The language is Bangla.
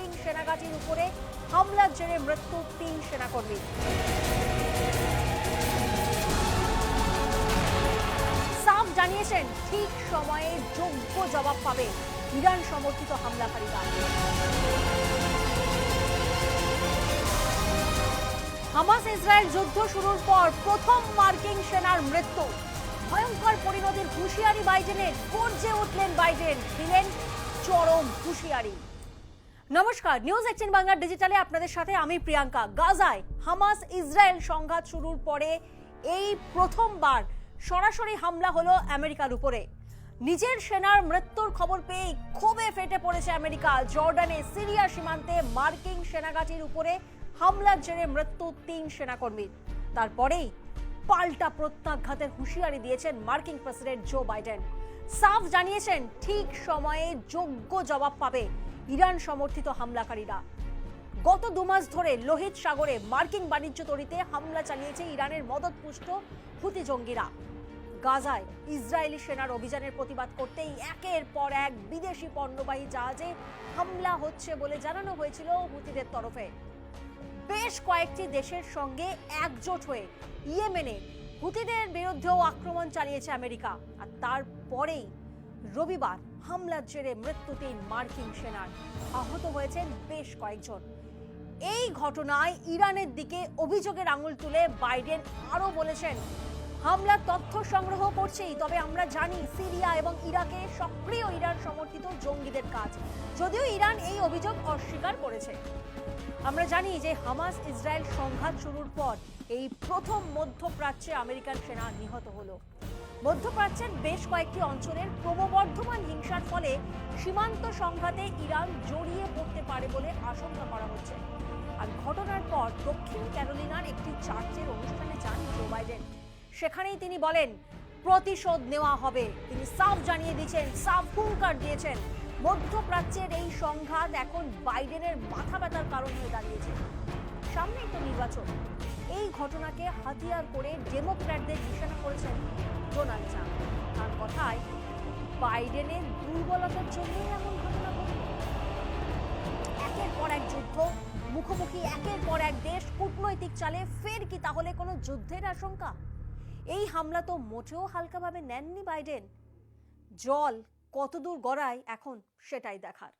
মার্কিন সেনাঘাঁটির উপরে হামলার জেরে মৃত্যু 3 সেনাকর্মী। সাফ জানিয়েছেন ঠিক সময়ে যোগ্য জবাব পাবে ইরান সমর্থিত হামলাকারীরা। হামাস ইসরায়েল যুদ্ধ শুরুর পর প্রথম মার্কিন সেনার মৃত্যু। ভয়ঙ্কর পরিণতির হুঁশিয়ারি বাইডেনের, গর্জে উঠলেন বাইডেন, দিলেন চরম হুঁশিয়ারি। নমস্কার, নিউজ 18 বাংলা ডিজিটালে আপনাদের সাথে আমি প্রিয়াঙ্কা। গাজায় হামাস ইসরায়েল সংঘাত শুরুর পরে এই প্রথমবার সরাসরি হামলা হলো আমেরিকার উপরে। নিজের সেনার মৃত্যুর খবর পেয়ে ক্ষোভে ফেটে পড়েছে আমেরিকা। জর্ডানে সিরিয়া সীমান্তে মার্কিন সেনাঘাঁটির উপরে হামলার জেরে মৃত্যু 3 সেনাকর্মীর। তারপরেই পাল্টা প্রত্যাঘাতের হুঁশিয়ারি দিয়েছেন মার্কিন প্রেসিডেন্ট জো বাইডেন। সাফ জানিয়েছেন ঠিক সময়ে যোগ্য জবাব পাবে ইরান সমর্থিত হামলাকারীরা। গত 2 মাস ধরে লোহিত সাগরে মার্কিন বাণিজ্য তরীতে হামলা চালিয়েছে ইরানের মদতপুষ্ট হুতি জঙ্গিরা। গাজায় ইসরায়েলি সেনার অভিযানের প্রতিবাদ করতেই একের পর এক বিদেশি পণ্যবাহী জাহাজে হামলা হচ্ছে বলে জানানো হয়েছিল হুতিদের তরফে। বেশ কয়েকটি দেশের সঙ্গে একজোট হয়ে ইয়েমেনে হুতিদের বিরুদ্ধেও আক্রমণ চালিয়েছে আমেরিকা। আর তারপরেই রবিবার হামলার জেরে মৃত্যু 3 মার্কিন সেনার, আহত হয়েছেন বেশ কয়েকজন। এই ঘটনায় ইরানের দিকে অভিযোগের আঙুল তুলে বাইডেন আরও বলেছেন, হামলার তথ্য সংগ্রহ করছেই, তবে আমরা জানি সিরিয়া এবং ইরাকে সক্রিয় ইরান সমর্থিত জঙ্গিদের কাজ, যদিও ইরান এই অভিযোগ অস্বীকার করেছে। আমরা জানি যে হামাস ইসরায়েল সংঘাত শুরুর পর এই প্রথম মধ্যপ্রাচ্যে আমেরিকান সেনা নিহত হলো। মধ্যপ্রাচ্যের বেশ কয়েকটি অঞ্চলের ক্রমবর্ধমান হিংসার ফলে সীমান্ত সংঘাতে ইরান জড়িয়ে পড়তে পারে বলে আশঙ্কা করা হচ্ছে। আর ঘটনার পর দক্ষিণ ক্যারোলিনার একটি চার্চের অনুষ্ঠানে যান জো বাইডেন। সেখানেই তিনি বলেন প্রতিশোধ নেওয়া হবে। তিনি সাফ জানিয়ে দিয়েছেন, সাফ হুঙ্কার দিয়েছেন, মধ্যপ্রাচ্যের এই সংঘাত এখন বাইডেনের মাথা ব্যথার কারণ হয়ে দাঁড়িয়েছে। সামনেই তো নির্বাচন। এই ঘটনাকে হাতিয়ার করে ডেমোক্র্যাটদের নিশানা করেছেন ডোনাল্ড ট্রাম্প। তার কথায় বাইডেনের দুর্বলতার জন্যই এমন ঘটনা ঘটল। একের পর এক যুদ্ধ, মুখোমুখি একের পর এক দেশ, কূটনৈতিক চালে ফের কি তাহলে কোনো যুদ্ধের আশঙ্কা? এই হামলা তো মোটেও হালকাভাবে নেননি বাইডেন। জল কতদূর গড়ায় এখন সেটাই দেখার।